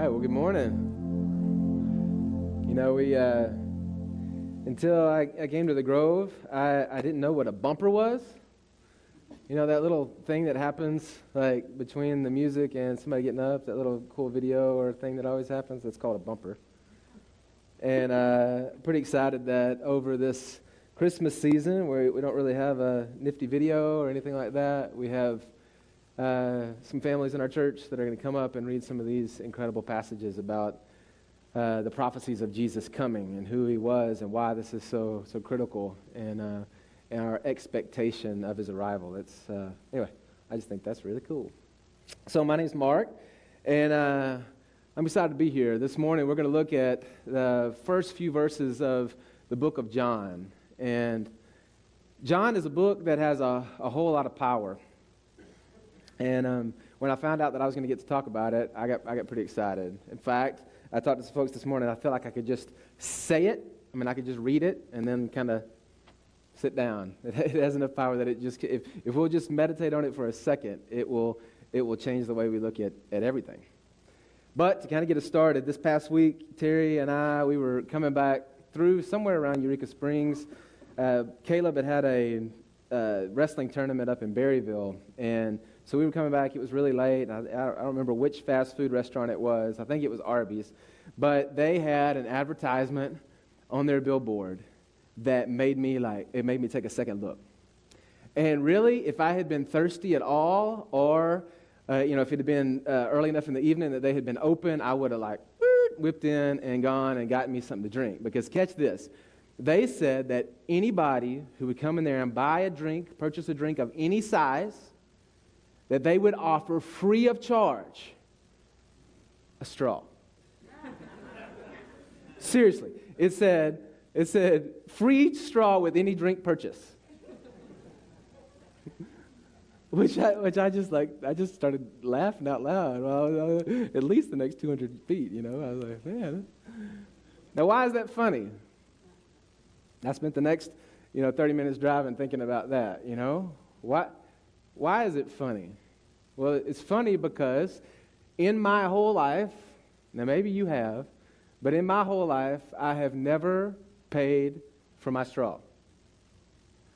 right, well, good morning. You know, until I came to the Grove, I didn't know what a bumper was. You know, that little thing that happens, like, between the music and somebody getting up, that little cool video or thing that always happens, that's called a bumper. And pretty excited that over this Christmas season, where we don't really have a nifty video or anything like that, we have some families in our church that are going to come up and read some of these incredible passages about the prophecies of Jesus coming and who he was and why this is so critical and our expectation of his arrival. Anyway, I just think that's really cool. So my name's Mark, and I'm excited to be here. This morning we're going to look at the first few verses of the book of John. And John is a book that has a whole lot of power. And when I found out that I was going to get to talk about it, I got pretty excited. In fact, I talked to some folks this morning. I feel like I could just say it. I mean, I could just read it and then kind of sit down. It has enough power that it just, if we'll just meditate on it for a second, it will change the way we look at everything. But to kind of get us started, this past week, Terry and I, we were coming back through somewhere around Eureka Springs. Caleb had a wrestling tournament up in Berryville, and so we were coming back. It was really late. I don't remember which fast food restaurant it was. I think it was Arby's. But they had an advertisement on their billboard that made me take a second look. And really, if I had been thirsty at all, or if it had been early enough in the evening that they had been open, I would have whipped in and gone and gotten me something to drink. Because catch this. They said that anybody who would come in there and buy a drink, purchase a drink of any size, that they would offer free of charge a straw. Seriously, it said free straw with any drink purchase. Which I just started laughing out loud. Well, at least the next 200 feet, I was like, man. Now, why is that funny? I spent the next, 30 minutes driving thinking about that, Why is it funny? Well, it's funny because in my whole life, now maybe you have, but in my whole life, I have never paid for my straw.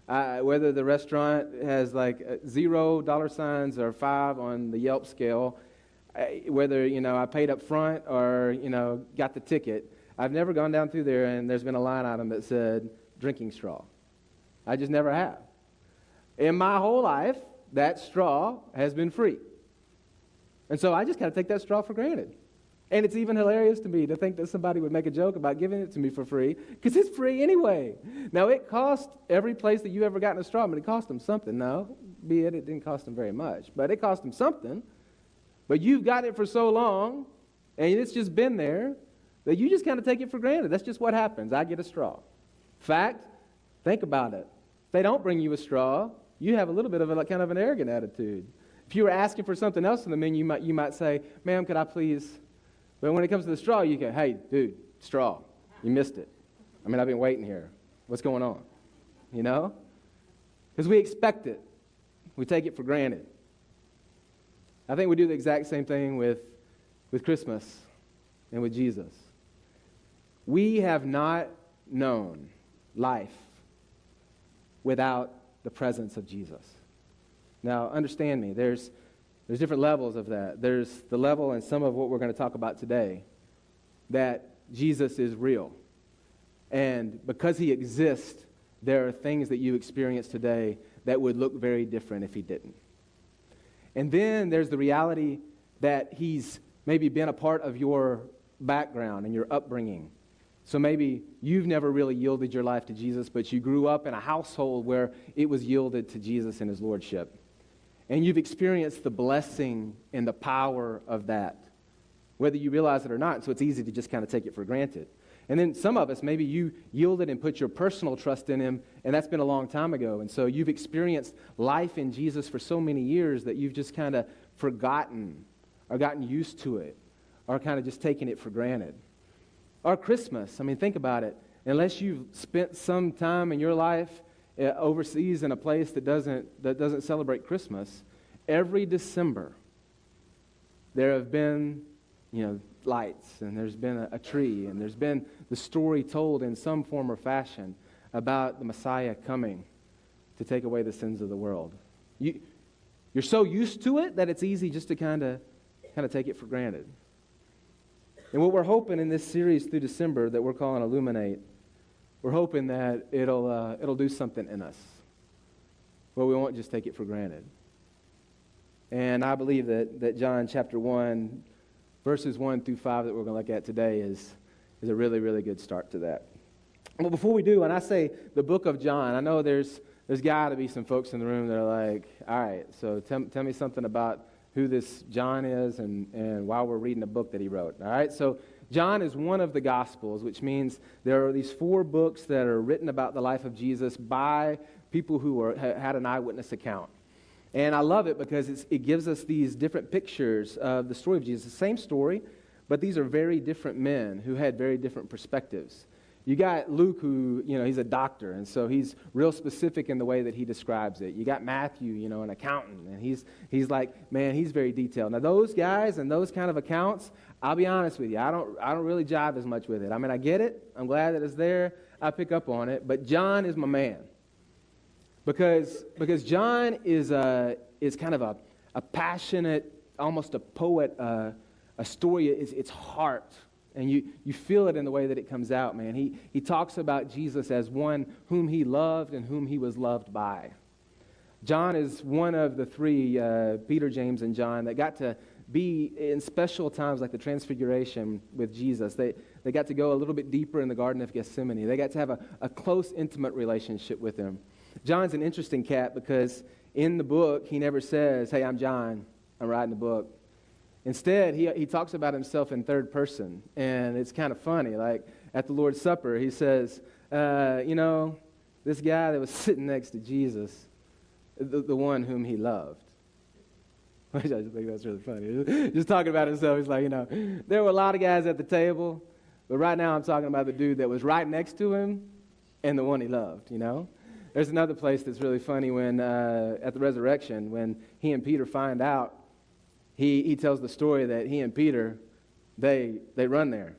Whether the restaurant has $0 signs or 5 on the Yelp scale, whether, I paid up front or, got the ticket, I've never gone down through there and there's been a line item that said drinking straw. I just never have. In my whole life, that straw has been free. And so I just kind of take that straw for granted. And it's even hilarious to me to think that somebody would make a joke about giving it to me for free, because it's free anyway. Now, it cost every place that you ever gotten a straw, but it cost them something. No, be it didn't cost them very much, but it cost them something. But you've got it for so long, and it's just been there, that you just kind of take it for granted. That's just what happens. I get a straw. Fact, think about it. If they don't bring you a straw, you have a little bit of kind of an arrogant attitude. If you were asking for something else in the menu, you might say, ma'am, could I please? But when it comes to the straw, you go, hey, dude, straw. You missed it. I mean, I've been waiting here. What's going on? Because we expect it. We take it for granted. I think we do the exact same thing with Christmas and with Jesus. We have not known life without the presence of Jesus. Now, understand me, there's different levels of that. There's the level in some of what we're going to talk about today, that Jesus is real. And because he exists, there are things that you experience today that would look very different if he didn't. And then there's the reality that he's maybe been a part of your background and your upbringing. So maybe you've never really yielded your life to Jesus, but you grew up in a household where it was yielded to Jesus and his lordship. And you've experienced the blessing and the power of that, whether you realize it or not. So it's easy to just kind of take it for granted. And then some of us, maybe you yielded and put your personal trust in him, and that's been a long time ago. And so you've experienced life in Jesus for so many years that you've just kind of forgotten or gotten used to it or kind of just taken it for granted. Or Christmas, I mean, think about it. Unless you've spent some time in your life overseas in a place that doesn't celebrate Christmas, every December there have been lights, and there's been a tree, and there's been the story told in some form or fashion about the Messiah coming to take away the sins of the world. You're so used to it that it's easy just to kind of take it for granted. And what we're hoping in this series through December that we're calling Illuminate, we're hoping that it'll do something in us, where we won't just take it for granted. And I believe that John chapter 1, verses 1 through 5 that we're going to look at today is a really, really good start to that. Well, before we do, when I say the book of John, I know there's got to be some folks in the room that are like, all right, so tell me something about who this John is and why we're reading a book that he wrote. All right, so John is one of the Gospels, which means there are these 4 books that are written about the life of Jesus by people who had an eyewitness account. And I love it because it gives us these different pictures of the story of Jesus. The same story, but these are very different men who had very different perspectives. You got Luke, who, he's a doctor, and so he's real specific in the way that he describes it. You got Matthew, an accountant, and he's like, man, he's very detailed. Now, those guys and those kind of accounts, I'll be honest with you, I don't really jive as much with it. I mean, I get it. I'm glad that it's there. I pick up on it. But John is my man. Because John is kind of a passionate, almost a poet, a story. It's heart, and you feel it in the way that it comes out, man. He talks about Jesus as one whom he loved and whom he was loved by. John is one of the 3, Peter, James, and John, that got to be in special times like the Transfiguration with Jesus. They got to go a little bit deeper in the Garden of Gethsemane. They got to have a close, intimate relationship with him. John's an interesting cat because in the book, he never says, hey, I'm John, I'm writing the book. Instead, he talks about himself in third person, and it's kind of funny. Like at the Lord's Supper, he says, this guy that was sitting next to Jesus, the one whom he loved. Which I just think that's really funny. Just talking about himself, he's like, there were a lot of guys at the table, but right now I'm talking about the dude that was right next to him and the one he loved, There's another place that's really funny when, at the resurrection, when he and Peter find out, he tells the story that he and Peter, they run there,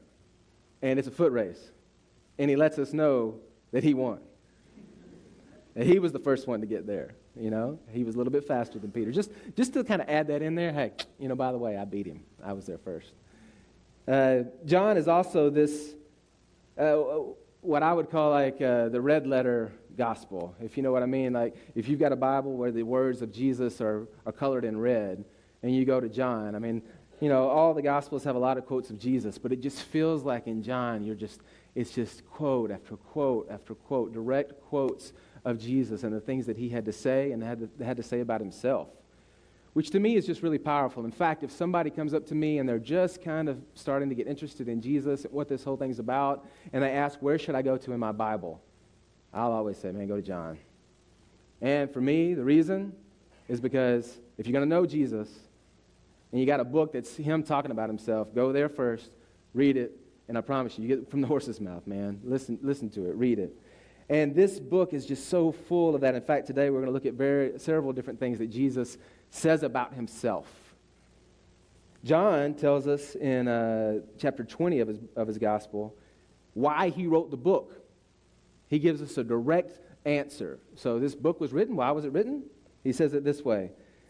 and it's a foot race, and he lets us know that he won. And he was the first one to get there, He was a little bit faster than Peter. Just to kind of add that in there, hey, by the way, I beat him. I was there first. John is also this, what I would call like the red letter gospel, if you know what I mean. Like if you've got a Bible where the words of Jesus are colored in red, and you go to John, I mean, all the Gospels have a lot of quotes of Jesus, but it just feels like in John, it's just quote after quote after quote, direct quotes of Jesus and the things that he had to say and had to say about himself, which to me is just really powerful. In fact, if somebody comes up to me and they're just kind of starting to get interested in Jesus and what this whole thing's about, and they ask, where should I go to in my Bible? I'll always say, man, go to John. And for me, the reason is because if you're going to know Jesus, and you got a book that's him talking about himself, go there first, read it, and I promise you get it from the horse's mouth, man. Listen to it, read it. And this book is just so full of that. In fact, today we're going to look at several different things that Jesus says about himself. John tells us in chapter 20 of his gospel why he wrote the book. He gives us a direct answer. So this book was written. Why was it written? He says it this way.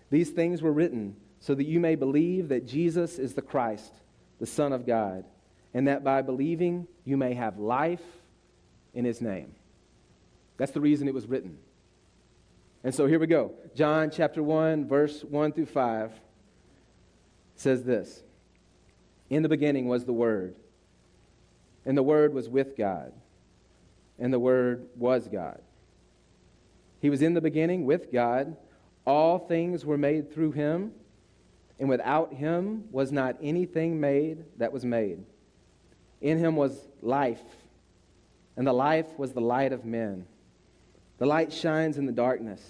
These things were written so that you may believe that Jesus is the Christ, the Son of God, and that by believing you may have life in his name. That's the reason it was written. And so here we go. John chapter 1, verse 1 through 5 says this. In the beginning was the Word, and the Word was with God, and the Word was God. He was in the beginning with God. All things were made through him, and without him was not anything made that was made. In him was life, and the life was the light of men. The light shines in the darkness,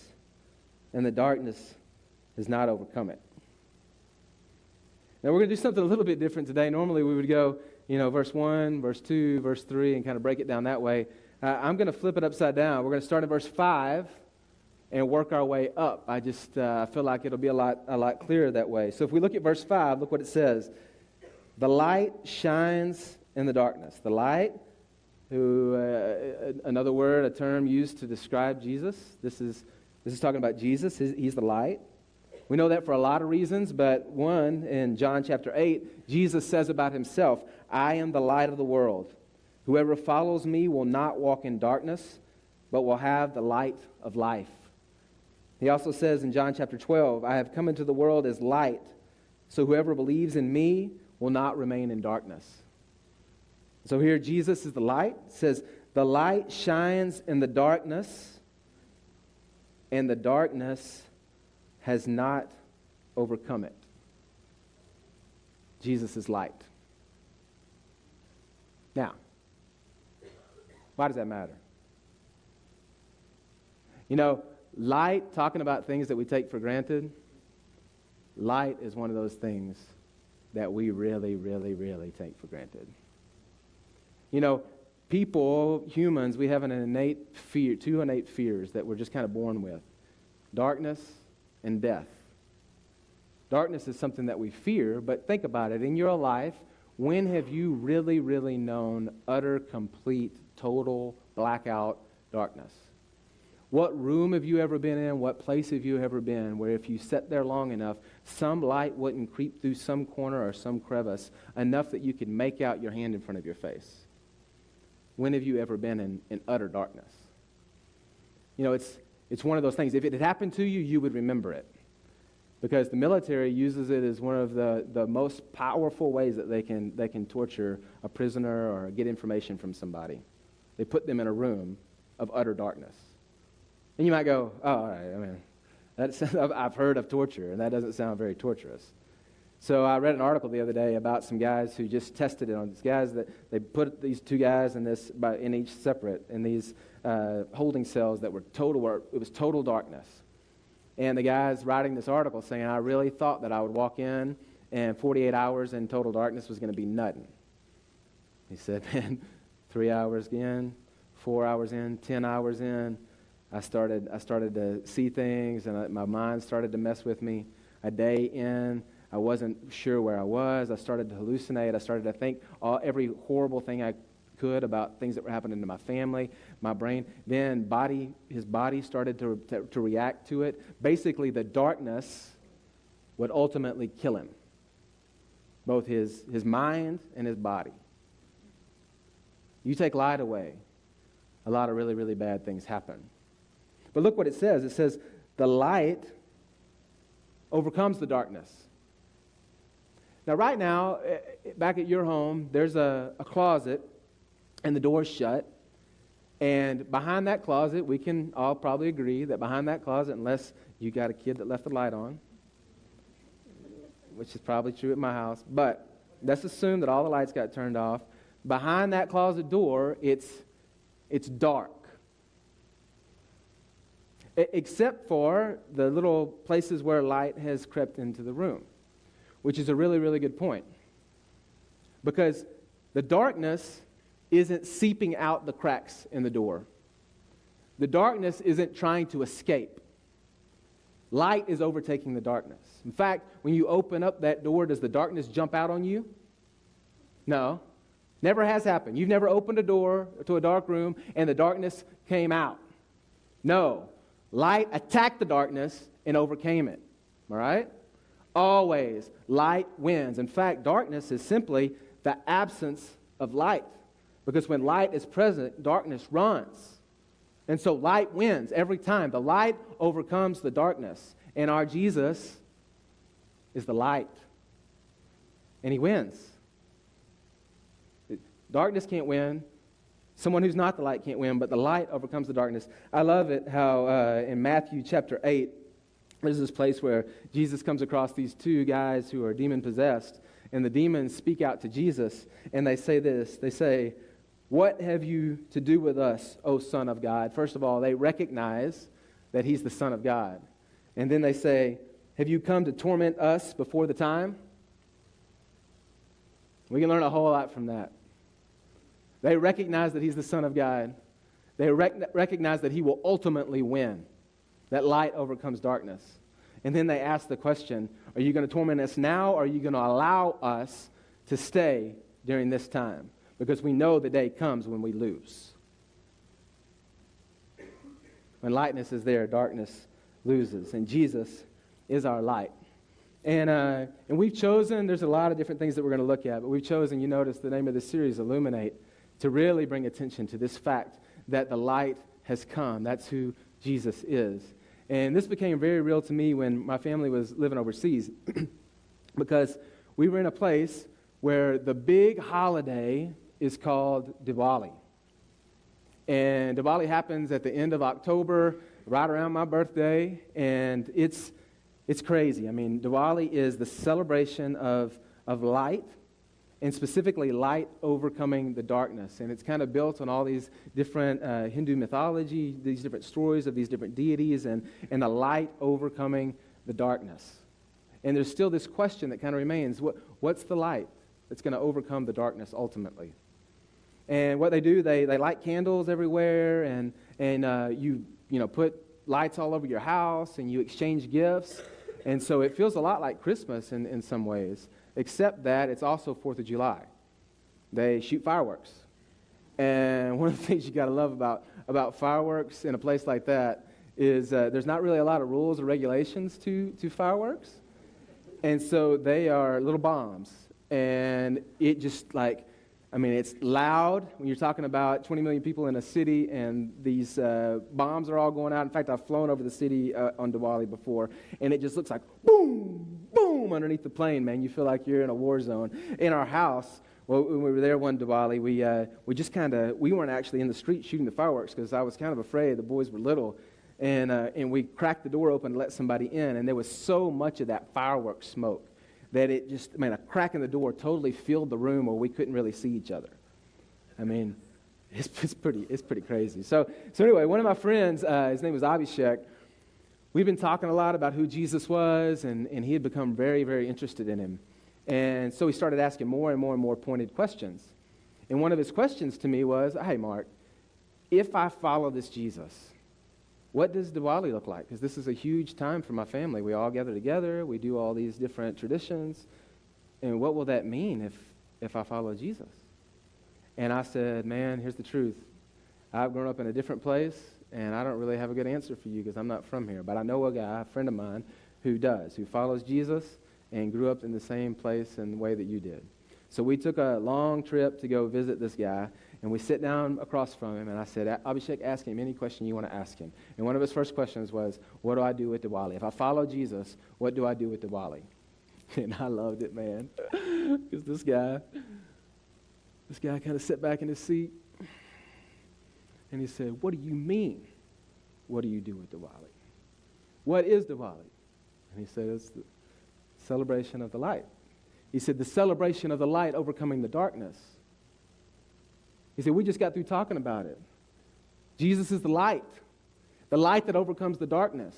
and the darkness has not overcome it. Now we're going to do something a little bit different today. Normally we would go, verse 1, verse 2, verse 3, and kind of break it down that way. I'm going to flip it upside down. We're going to start at verse 5 and work our way up. I just feel like it'll be a lot clearer that way. So if we look at verse 5, look what it says. The light shines in the darkness. The light, who another word, a term used to describe Jesus. This is talking about Jesus. He's the light. We know that for a lot of reasons, but one, in John chapter 8, Jesus says about himself, I am the light of the world. Whoever follows me will not walk in darkness, but will have the light of life. He also says in John chapter 12, I have come into the world as light, so whoever believes in me will not remain in darkness. So here Jesus is the light. It says, the light shines in the darkness, and the darkness has not overcome it. Jesus is light. Now, why does that matter? You know, light, talking about things that we take for granted, light is one of those things that we really, really, really take for granted. You know, people, humans, we have an innate fear, two innate fears that we're just kind of born with. Darkness and death. Darkness is something that we fear, but think about it. In your life, when have you really, really known utter, complete, total, blackout darkness? What room have you ever been in? What place have you ever been where if you sat there long enough, some light wouldn't creep through some corner or some crevice enough that you could make out your hand in front of your face? When have you ever been in utter darkness? You know, it's one of those things. If it had happened to you, you would remember it. Because the military uses it as one of the most powerful ways that they can torture a prisoner or get information from somebody. They put them in a room of utter darkness. And you might go, oh, all right, I mean, I've heard of torture, and that doesn't sound very torturous. So I read an article the other day about some guys who just tested it on these guys that they put these two guys in each separate in these holding cells that were it was total darkness. And the guy's writing this article saying, I really thought that I would walk in and 48 hours in total darkness was going to be nothing. He said, man, 3 hours in, 4 hours in, 10 hours in, I started to see things, and my mind started to mess with me. A day in, I wasn't sure where I was. I started to hallucinate. I started to think every horrible thing I could about things that were happening to my family, my brain. Then his body started to react to it. Basically, the darkness would ultimately kill him, both his mind and his body. You take light away, a lot of really, really bad things happen. But look what it says. It says, the light overcomes the darkness. Now, right now, back at your home, there's a closet, and the door's shut. And behind that closet, we can all probably agree that behind that closet, unless you got a kid that left the light on, which is probably true at my house, but let's assume that all the lights got turned off. Behind that closet door, it's dark. Except for the little places where light has crept into the room, which is a really, really good point. Because the darkness isn't seeping out the cracks in the door. The darkness isn't trying to escape. Light is overtaking the darkness. In fact, when you open up that door, does the darkness jump out on you? No. Never has happened. You've never opened a door to a dark room and the darkness came out. No. Light attacked the darkness and overcame it. All right? Always, light wins. In fact, darkness is simply the absence of light. Because when light is present, darkness runs. And so light wins every time. The light overcomes the darkness. And our Jesus is the light. And he wins. Darkness can't win. Someone who's not the light can't win, but the light overcomes the darkness. I love it how in Matthew chapter 8, there's this place where Jesus comes across these two guys who are demon-possessed, and the demons speak out to Jesus, and they say this. They say, "What have you to do with us, O Son of God?" First of all, they recognize that he's the Son of God. And then they say, "Have you come to torment us before the time?" We can learn a whole lot from that. They recognize that he's the Son of God. They recognize that he will ultimately win. That light overcomes darkness. And then they ask the question, are you going to torment us now, or are you going to allow us to stay during this time, because we know the day comes when we lose. When lightness is there, darkness loses, and Jesus is our light. And we've chosen, there's a lot of different things that we're going to look at, but we've chosen, you notice the name of the series, Illuminate, to really bring attention to this fact that the light has come. That's who Jesus is. And this became very real to me when my family was living overseas because we were in a place where the big holiday is called Diwali. And Diwali happens at the end of October, right around my birthday, and it's crazy. I mean, Diwali is the celebration of light, and specifically light overcoming the darkness. And it's kind of built on all these different Hindu mythology, these different stories of these different deities, and the light overcoming the darkness. And there's still this question that kind of remains, what's the light that's going to overcome the darkness ultimately? And what they do, they light candles everywhere, and you put lights all over your house, and you exchange gifts. And so it feels a lot like Christmas in some ways, except that it's also 4th of July. They shoot fireworks. And one of the things you got to love about fireworks in a place like that is there's not really a lot of rules or regulations to fireworks. And so they are little bombs. And it just it's loud when you're talking about 20 million people in a city, and these bombs are all going out. In fact, I've flown over the city on Diwali before, and it just looks like boom, boom underneath the plane, man. You feel like you're in a war zone. In our house, when we were there one Diwali, we weren't actually in the street shooting the fireworks because I was kind of afraid. The boys were little, and we cracked the door open to let somebody in, and there was so much of that fireworks smoke that it just, a crack in the door totally filled the room where we couldn't really see each other. I mean, it's pretty crazy. So anyway, one of my friends, his name was Abhishek, we've been talking a lot about who Jesus was, and he had become very, very interested in him. And so he started asking more and more and more pointed questions. And one of his questions to me was, hey, Mark, if I follow this Jesus, what does Diwali look like? Because this is a huge time for my family. We all gather together. We do all these different traditions. And what will that mean if I follow Jesus? And I said, man, here's the truth. I've grown up in a different place, and I don't really have a good answer for you because I'm not from here. But I know a guy, a friend of mine, who follows Jesus and grew up in the same place and the way that you did. So we took a long trip to go visit this guy, and we sit down across from him, and I said, Abhishek, ask him any question you want to ask him. And one of his first questions was, what do I do with Diwali? If I follow Jesus, what do I do with Diwali? And I loved it, man, because this guy kind of sat back in his seat, and he said, what do you mean, what do you do with Diwali? What is Diwali? And he said, it's the celebration of the light. He said, the celebration of the light overcoming the darkness. He said, we just got through talking about it. Jesus is the light that overcomes the darkness.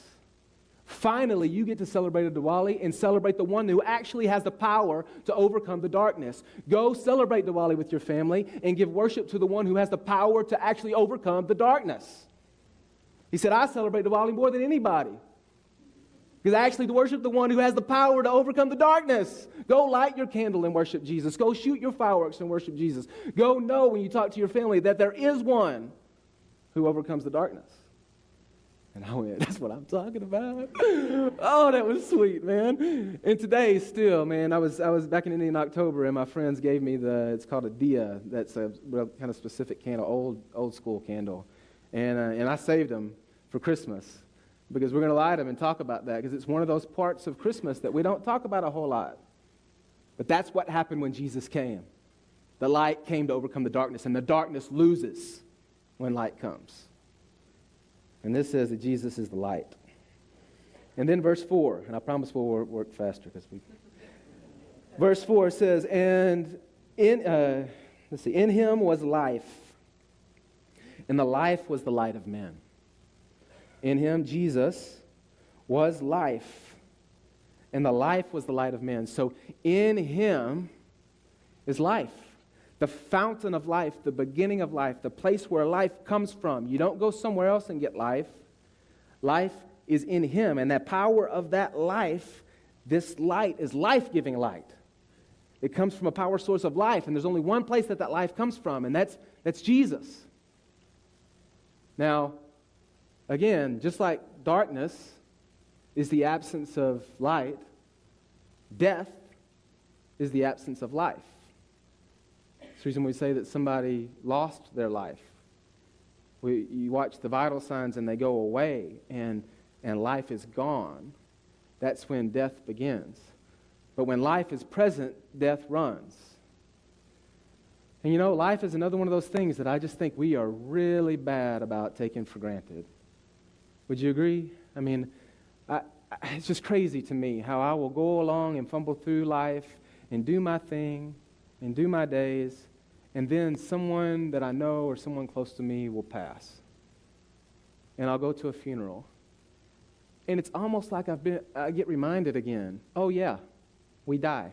Finally, you get to celebrate a Diwali and celebrate the one who actually has the power to overcome the darkness. Go celebrate Diwali with your family and give worship to the one who has the power to actually overcome the darkness. He said, I celebrate Diwali more than anybody. Because actually to worship the one who has the power to overcome the darkness. Go light your candle and worship Jesus. Go shoot your fireworks and worship Jesus. Go know when you talk to your family that there is one who overcomes the darkness. And I went, that's what I'm talking about. Oh, that was sweet, man. And today still, man, I was back in India in October, and my friends gave me it's called a diya. That's a real kind of specific candle, old school candle. And I saved them for Christmas. Because we're going to light them and talk about that, because it's one of those parts of Christmas that we don't talk about a whole lot. But that's what happened when Jesus came. The light came to overcome the darkness, and the darkness loses when light comes. And this says that Jesus is the light. And then verse 4, and I promise we'll work faster. Verse 4 says, and in him was life, and the life was the light of men. In him, Jesus, was life, and the life was the light of men. So in him is life, the fountain of life, the beginning of life, the place where life comes from. You don't go somewhere else and get life. Life is in him, and the power of that life, this light is life-giving light. It comes from a power source of life, and there's only one place that life comes from, and that's Jesus. Now, again, just like darkness is the absence of light, death is the absence of life. That's the reason we say that somebody lost their life. You watch the vital signs and they go away, and life is gone. That's when death begins. But when life is present, death runs. And you know, life is another one of those things that I just think we are really bad about taking for granted. Would you agree? I mean, it's just crazy to me how I will go along and fumble through life and do my thing and do my days, and then someone that I know or someone close to me will pass. And I'll go to a funeral. And it's almost like I get reminded again, oh yeah, we die.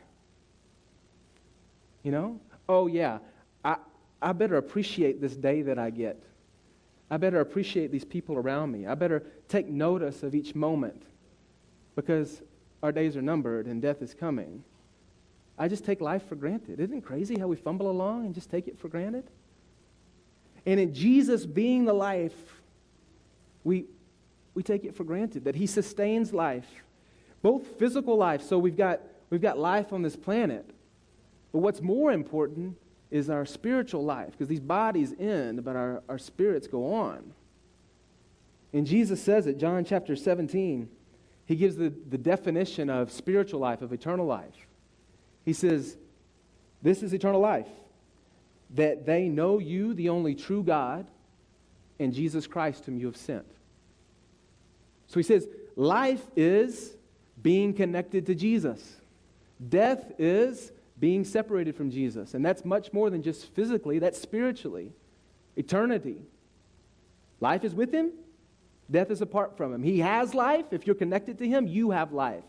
You know? Oh yeah, I better appreciate this day that I get. I better appreciate these people around me. I better take notice of each moment, because our days are numbered and death is coming. I just take life for granted. Isn't it crazy how we fumble along and just take it for granted? And in Jesus being the life, we take it for granted that he sustains life, both physical life. So we've got life on this planet. But what's more important is our spiritual life, because these bodies end, but our spirits go on. And Jesus says it, John chapter 17, he gives the definition of spiritual life, of eternal life. He says, this is eternal life, that they know you, the only true God, and Jesus Christ whom you have sent. So he says, life is being connected to Jesus. Death is being separated from Jesus. And that's much more than just physically, that's spiritually. Eternity. Life is with him. Death is apart from him. He has life. If you're connected to him, you have life.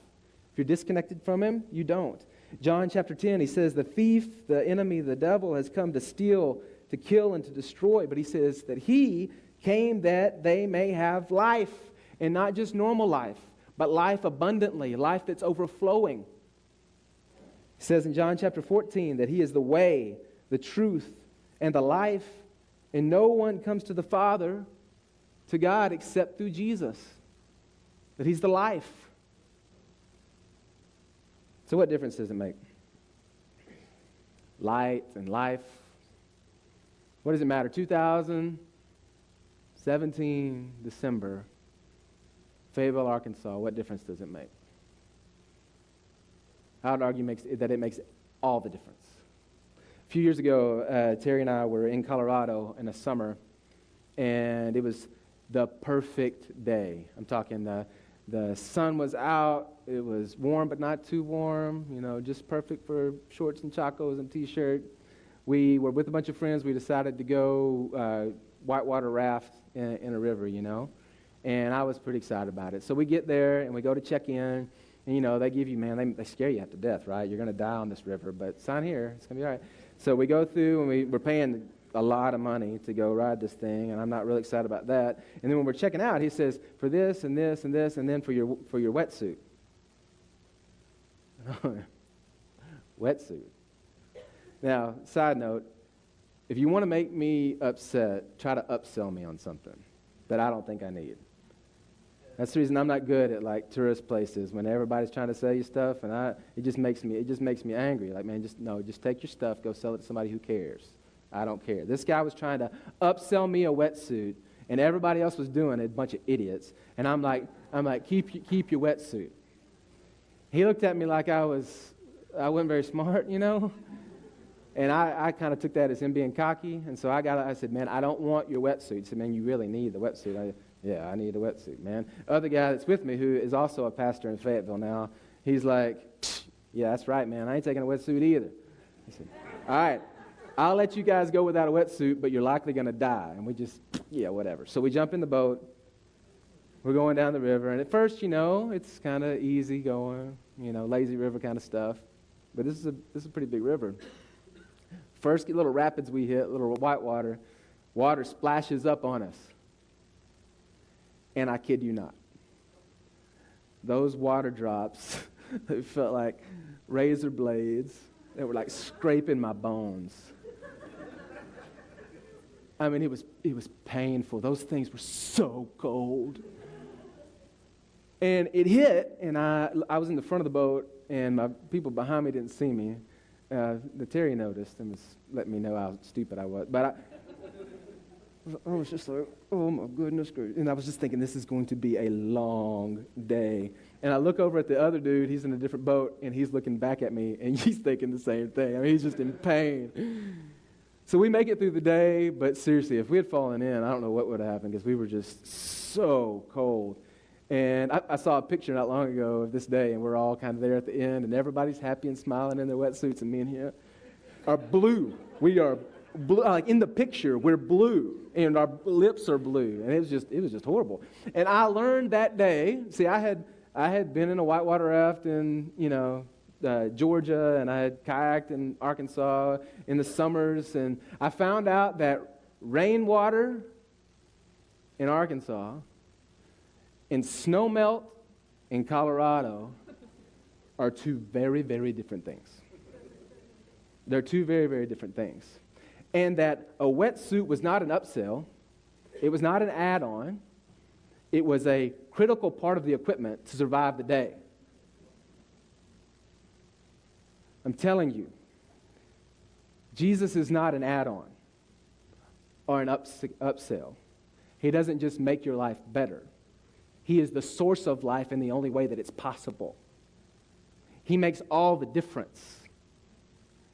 If you're disconnected from him, you don't. John chapter 10, he says, the thief, the enemy, the devil has come to steal, to kill, and to destroy. But he says that he came that they may have life, and not just normal life, but life abundantly, life that's overflowing. He says in John chapter 14 that he is the way, the truth, and the life, and no one comes to the Father, to God, except through Jesus. That he's the life. So what difference does it make? Light and life. What does it matter? 2017, December, Fayetteville, Arkansas. What difference does it make? I would argue that it makes all the difference. A few years ago, Terry and I were in Colorado in the summer, and it was the perfect day. I'm talking the sun was out. It was warm but not too warm, you know, just perfect for shorts and chacos and T-shirt. We were with a bunch of friends. We decided to go whitewater raft in a river, you know, and I was pretty excited about it. So we get there and we go to check in, and, you know, they give you, man, they scare you half to death, right? You're going to die on this river, but sign here. It's going to be all right. So we go through, and we're paying a lot of money to go ride this thing, and I'm not really excited about that. And then when we're checking out, he says, for this and this and this, and then for your wetsuit. Wetsuit. Now, side note, if you want to make me upset, try to upsell me on something that I don't think I need. That's the reason I'm not good at like tourist places when everybody's trying to sell you stuff, and it just makes me angry. Like, man, just take your stuff, go sell it to somebody who cares. I don't care. This guy was trying to upsell me a wetsuit, and everybody else was doing it, a bunch of idiots. And I'm like, keep your wetsuit. He looked at me like I wasn't very smart, you know. And I kind of took that as him being cocky, and so I said, man, I don't want your wetsuit. He said, man, you really need the wetsuit. I need a wetsuit, man. Other guy that's with me, who is also a pastor in Fayetteville now, he's like, yeah, that's right, man. I ain't taking a wetsuit either. I said, all right, I'll let you guys go without a wetsuit, but you're likely going to die. And we just, yeah, whatever. So we jump in the boat. We're going down the river, and at first, you know, it's kind of easy going, you know, lazy river kind of stuff. But this is a pretty big river. First little rapids we hit, little white water splashes up on us. And I kid you not, those water drops, they felt like razor blades, that were like scraping my bones. I mean, it was painful. Those things were so cold. And it hit, and I was in the front of the boat, and my people behind me didn't see me. The Terry noticed and was letting me know how stupid I was. But I was just like, oh my goodness gracious. And I was just thinking, this is going to be a long day. And I look over at the other dude, he's in a different boat, and he's looking back at me, and he's thinking the same thing. I mean, he's just in pain. So we make it through the day, but seriously, if we had fallen in, I don't know what would have happened, because we were just so cold. And I saw a picture not long ago of this day, and we're all kind of there at the end, and everybody's happy and smiling in their wetsuits, and me and him are blue. We are blue, like in the picture, we're blue, and our lips are blue, and it was just horrible. And I learned that day. See, I had been in a whitewater raft in Georgia, and I had kayaked in Arkansas in the summers, and I found out that rainwater in Arkansas and snowmelt in Colorado are two very, very different things. They're two very, very different things. And that a wetsuit was not an upsell. It was not an add-on. It was a critical part of the equipment to survive the day. I'm telling you, Jesus is not an add-on or an upsell. He doesn't just make your life better. He is the source of life in the only way that it's possible. He makes all the difference.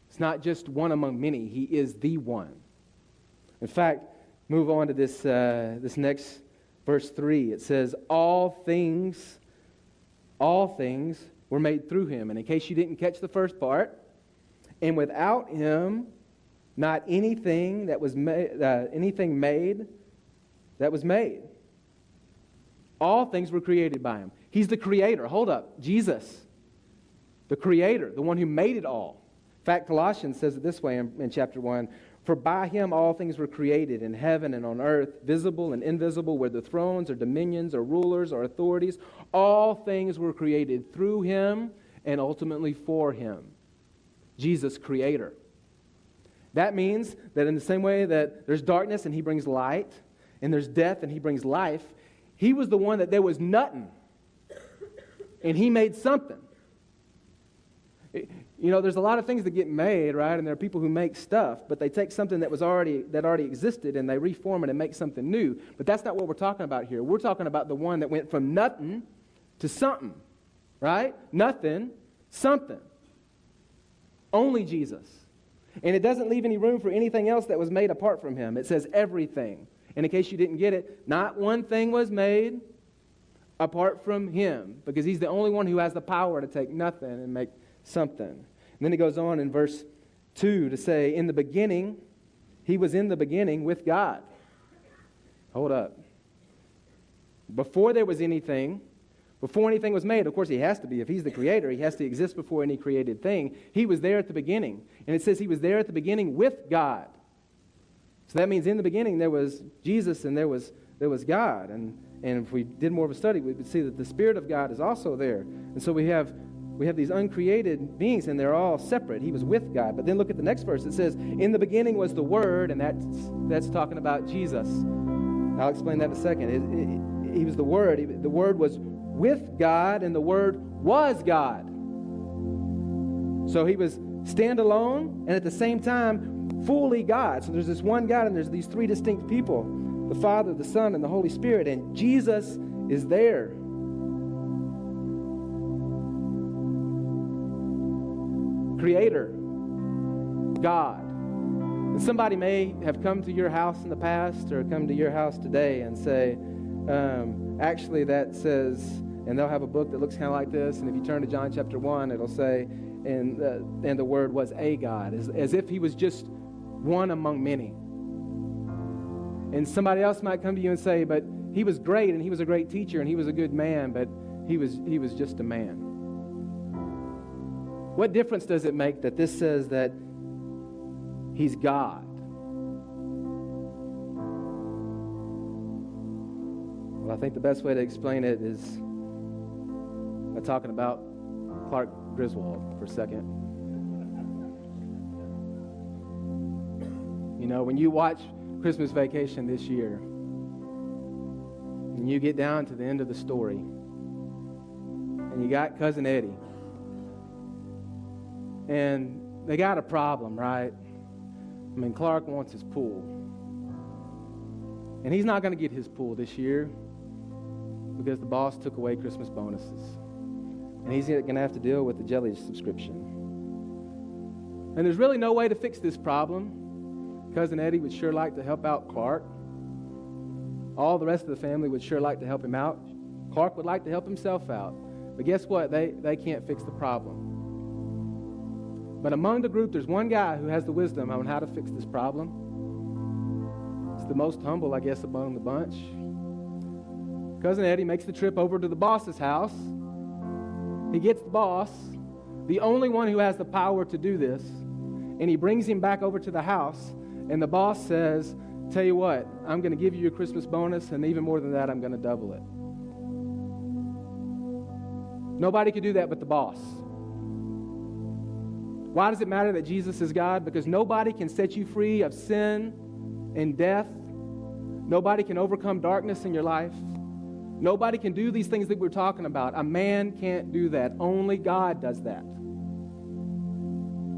It's not just one among many. He is the one. In fact, move on to this next verse 3. It says, all things were made through him. And in case you didn't catch the first part, and without him, not anything that was made that was made. All things were created by him. He's the creator. Hold up. Jesus, the creator, the one who made it all. In fact, Colossians says it this way in chapter 1. For by him all things were created in heaven and on earth, visible and invisible, whether thrones or dominions or rulers or authorities. All things were created through him and ultimately for him. Jesus, creator. That means that in the same way that there's darkness and he brings light, and there's death and he brings life, he was the one that there was nothing, and he made something. There's a lot of things that get made, right? And there are people who make stuff, but they take something that already existed and they reform it and make something new. But that's not what we're talking about here. We're talking about the one that went from nothing to something, right? Nothing, something. Only Jesus. And it doesn't leave any room for anything else that was made apart from him. It says everything. And in case you didn't get it, not one thing was made apart from him, because he's the only one who has the power to take nothing and make something. And then he goes on in verse 2 to say, in the beginning, he was in the beginning with God. Hold up. Before there was anything, before anything was made, of course he has to be. If he's the creator, he has to exist before any created thing. He was there at the beginning. And it says he was there at the beginning with God. So that means in the beginning there was Jesus and there was God. And if we did more of a study, we would see that the Spirit of God is also there. And so we have these uncreated beings, and they're all separate. He was with God. But then look at the next verse. It says, in the beginning was the Word, and that's talking about Jesus. I'll explain that in a second. He was the Word. The Word was with God, and the Word was God. So he was standalone, and at the same time, fully God. So there's this one God, and there's these three distinct people, the Father, the Son, and the Holy Spirit, and Jesus is there. Creator, God. And somebody may have come to your house in the past or come to your house today and say, actually that says, and they'll have a book that looks kind of like this, and if you turn to John chapter 1, it'll say, and the Word was a God, as if he was just one among many. And somebody else might come to you and say, but he was great, and he was a great teacher, and he was a good man, but he was just a man. What difference does it make that this says that he's God? Well, I think the best way to explain it is by talking about Clark Griswold for a second. know, when you watch Christmas Vacation this year, and you get down to the end of the story, and you got Cousin Eddie, and they got a problem, right? I mean, Clark wants his pool. And he's not going to get his pool this year because the boss took away Christmas bonuses. And he's going to have to deal with the jelly subscription. And there's really no way to fix this problem. Cousin Eddie would sure like to help out Clark. All the rest of the family would sure like to help him out. Clark would like to help himself out. But guess what? They can't fix the problem. But among the group, there's one guy who has the wisdom on how to fix this problem. It's the most humble, I guess, among the bunch. Cousin Eddie makes the trip over to the boss's house. He gets the boss, the only one who has the power to do this, and he brings him back over to the house, and the boss says, tell you what, I'm going to give you your Christmas bonus, and even more than that, I'm going to double it. Nobody could do that but the boss. Why does it matter that Jesus is God? Because nobody can set you free of sin and death. Nobody can overcome darkness in your life. Nobody can do these things that we're talking about. A man can't do that. Only God does that.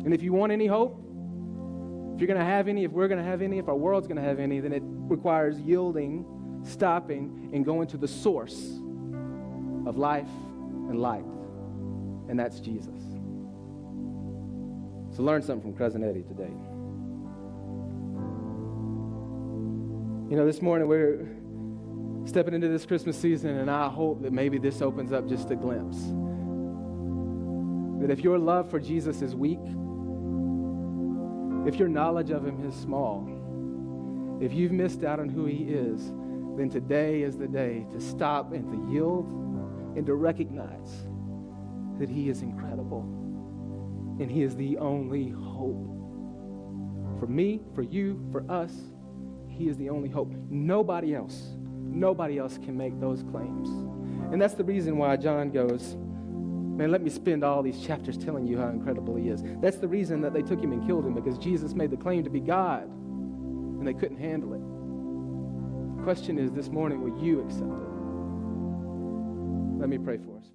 And if you want any hope, if you're going to have any, if we're going to have any, if our world's going to have any, then it requires yielding, stopping, and going to the source of life and light. And that's Jesus. So learn something from Cousin Eddie today. You know, this morning we're stepping into this Christmas season, and I hope that maybe this opens up just a glimpse. That if your love for Jesus is weak, if your knowledge of him is small, if you've missed out on who he is, then today is the day to stop and to yield and to recognize that he is incredible. And he is the only hope. For me, for you, for us, he is the only hope. Nobody else can make those claims. And that's the reason why John goes, man, let me spend all these chapters telling you how incredible he is. That's the reason that they took him and killed him, because Jesus made the claim to be God, and they couldn't handle it. The question is, this morning, will you accept it? Let me pray for us.